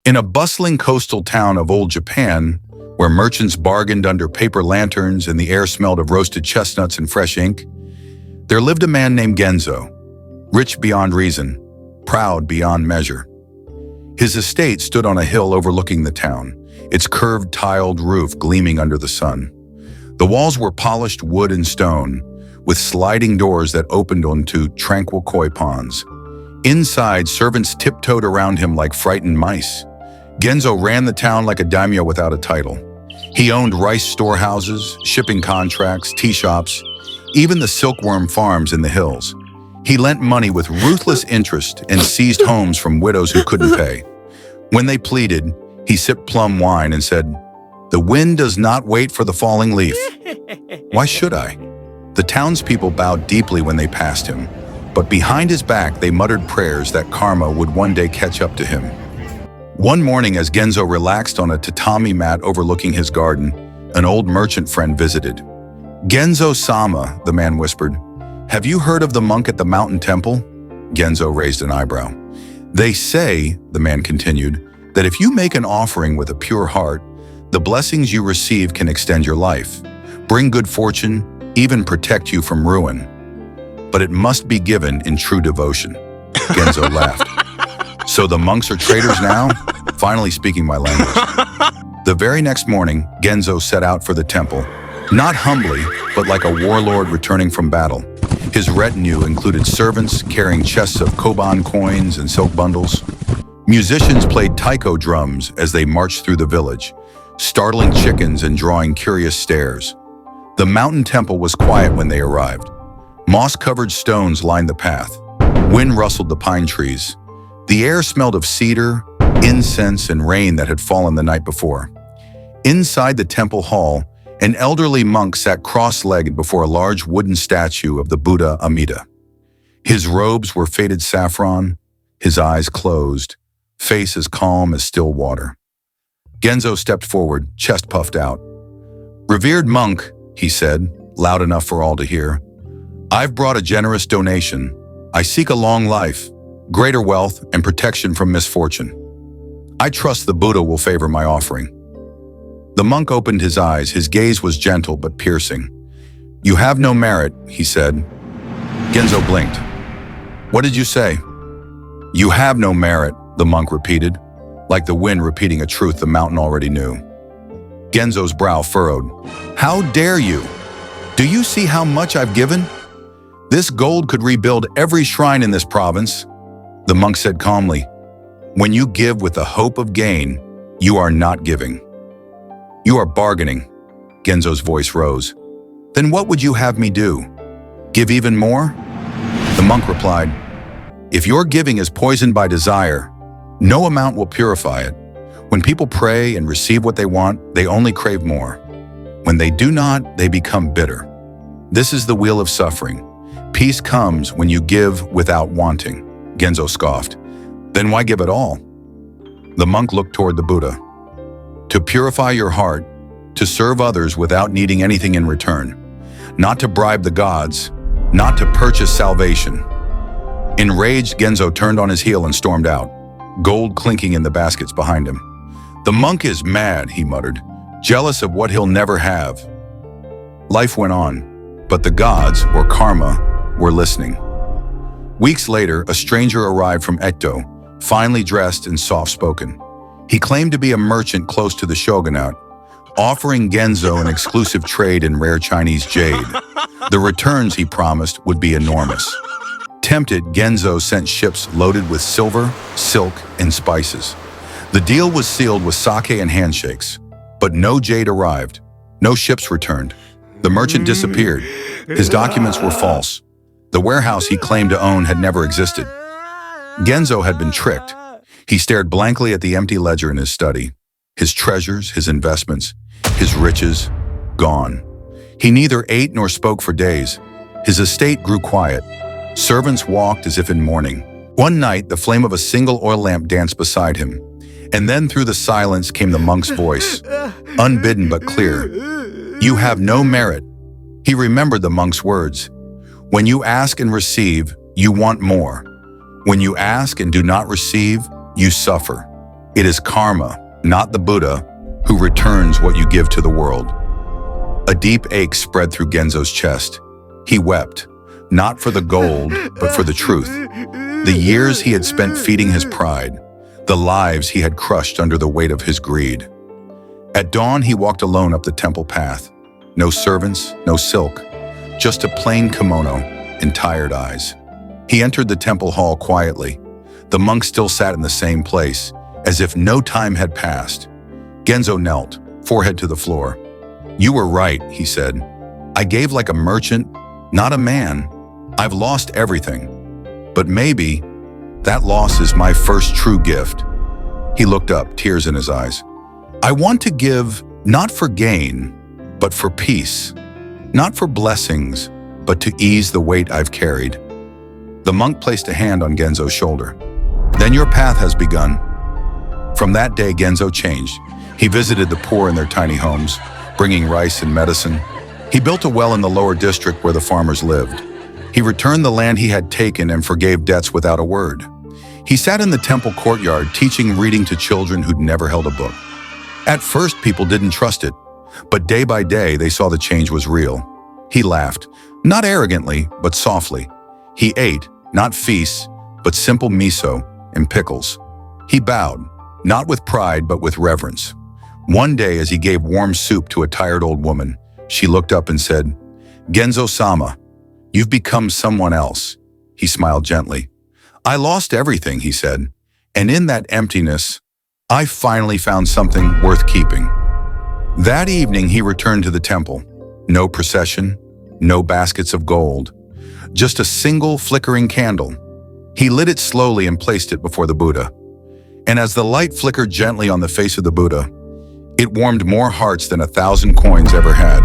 In a bustling coastal town of old Japan, where merchants bargained under paper lanterns and the air smelled of roasted chestnuts and fresh ink, there lived a man named Genzo, rich beyond reason, proud beyond measure. His estate stood on a hill overlooking the town, its curved tiled roof gleaming under the sun. The walls were polished wood and stone, with sliding doors that opened onto tranquil koi ponds. Inside, servants tiptoed around him like frightened mice. Genzo ran the town like a daimyo without a title. He owned rice storehouses, shipping contracts, tea shops, even the silkworm farms in the hills. He lent money with ruthless interest and seized homes from widows who couldn't pay. When they pleaded, he sipped plum wine and said, "The wind does not wait for the falling leaf." Why should I? The townspeople bowed deeply when they passed him, but behind his back they muttered prayers that karma would one day catch up to him. One morning, as Genzo relaxed on a tatami mat overlooking his garden, an old merchant friend visited. "Genzo-sama," the man whispered, "have you heard of the monk at the mountain temple?" Genzo raised an eyebrow. "They say," the man continued, "that if you make an offering with a pure heart, the blessings you receive can extend your life, bring good fortune, even protect you from ruin. But it must be given in true devotion." Genzo laughed. "So the monks are traitors now?" Finally speaking my language. The very next morning, Genzo set out for the temple, not humbly, but like a warlord returning from battle. His retinue included servants carrying chests of koban coins and silk bundles. Musicians played taiko drums as they marched through the village, startling chickens and drawing curious stares. The mountain temple was quiet when they arrived. Moss-covered stones lined the path. Wind rustled the pine trees. The air smelled of cedar, incense, and rain that had fallen the night before. Inside the temple hall, an elderly monk sat cross-legged before a large wooden statue of the Buddha Amida. His robes were faded saffron, his eyes closed, face as calm as still water. Genzo stepped forward, chest puffed out. "Revered monk," he said, loud enough for all to hear, "I've brought a generous donation. I seek a long life, greater wealth, and protection from misfortune. I trust the Buddha will favor my offering." The monk opened his eyes. His gaze was gentle but piercing. "You have no merit," he said. Genzo blinked. "What did you say?" "You have no merit," the monk repeated, like the wind repeating a truth the mountain already knew. Genzo's brow furrowed. "How dare you? Do you see how much I've given? This gold could rebuild every shrine in this province." The monk said calmly, "When you give with the hope of gain, you are not giving. You are bargaining." Genzo's voice rose. "Then what would you have me do? Give even more?" The monk replied, "If your giving is poisoned by desire, no amount will purify it. When people pray and receive what they want, they only crave more. When they do not, they become bitter. This is the wheel of suffering. Peace comes when you give without wanting." Genzo scoffed. "Then why give at all?" The monk looked toward the Buddha. "To purify your heart, to serve others without needing anything in return, not to bribe the gods, not to purchase salvation." Enraged, Genzo turned on his heel and stormed out, gold clinking in the baskets behind him. "The monk is mad," he muttered, "jealous of what he'll never have." Life went on, but the gods, or karma, were listening. Weeks later, a stranger arrived from Eto, finely dressed and soft-spoken. He claimed to be a merchant close to the shogunate, offering Genzo an exclusive trade in rare Chinese jade. The returns, he promised, would be enormous. Tempted, Genzo sent ships loaded with silver, silk, and spices. The deal was sealed with sake and handshakes, but no jade arrived. No ships returned. The merchant disappeared. His documents were false. The warehouse he claimed to own had never existed. Genzo had been tricked. He stared blankly at the empty ledger in his study. His treasures, his investments, his riches, gone. He neither ate nor spoke for days. His estate grew quiet. Servants walked as if in mourning. One night, the flame of a single oil lamp danced beside him. And then through the silence came the monk's voice, unbidden but clear. "You have no merit." He remembered the monk's words. "When you ask and receive, you want more. When you ask and do not receive, you suffer. It is karma, not the Buddha, who returns what you give to the world. A deep ache spread through Genzo's chest. He wept, not for the gold, but for the truth. The years he had spent feeding his pride, the lives he had crushed under the weight of his greed. At dawn, he walked alone up the temple path. No servants, no silk, just a plain kimono and tired eyes. He entered the temple hall quietly. The monk still sat in the same place, as if no time had passed. Genzo knelt, forehead to the floor. "You were right," he said. "I gave like a merchant, not a man. I've lost everything. But maybe that loss is my first true gift." He looked up, tears in his eyes. "I want to give not for gain, but for peace. Not for blessings, but to ease the weight I've carried." The monk placed a hand on Genzo's shoulder. "Then your path has begun." From that day, Genzo changed. He visited the poor in their tiny homes, bringing rice and medicine. He built a well in the lower district where the farmers lived. He returned the land he had taken and forgave debts without a word. He sat in the temple courtyard, teaching reading to children who'd never held a book. At first, people didn't trust it, but day by day, they saw the change was real. He laughed, not arrogantly, but softly. He ate, not feasts, but simple miso and pickles. He bowed, not with pride, but with reverence. One day, as he gave warm soup to a tired old woman, she looked up and said, "Genzo-sama, you've become someone else." He smiled gently. "I lost everything," he said, "and in that emptiness, I finally found something worth keeping." That evening, he returned to the temple. No procession, no baskets of gold, just a single flickering candle. He lit it slowly and placed it before the Buddha. And as the light flickered gently on the face of the Buddha, it warmed more hearts than 1,000 coins ever had.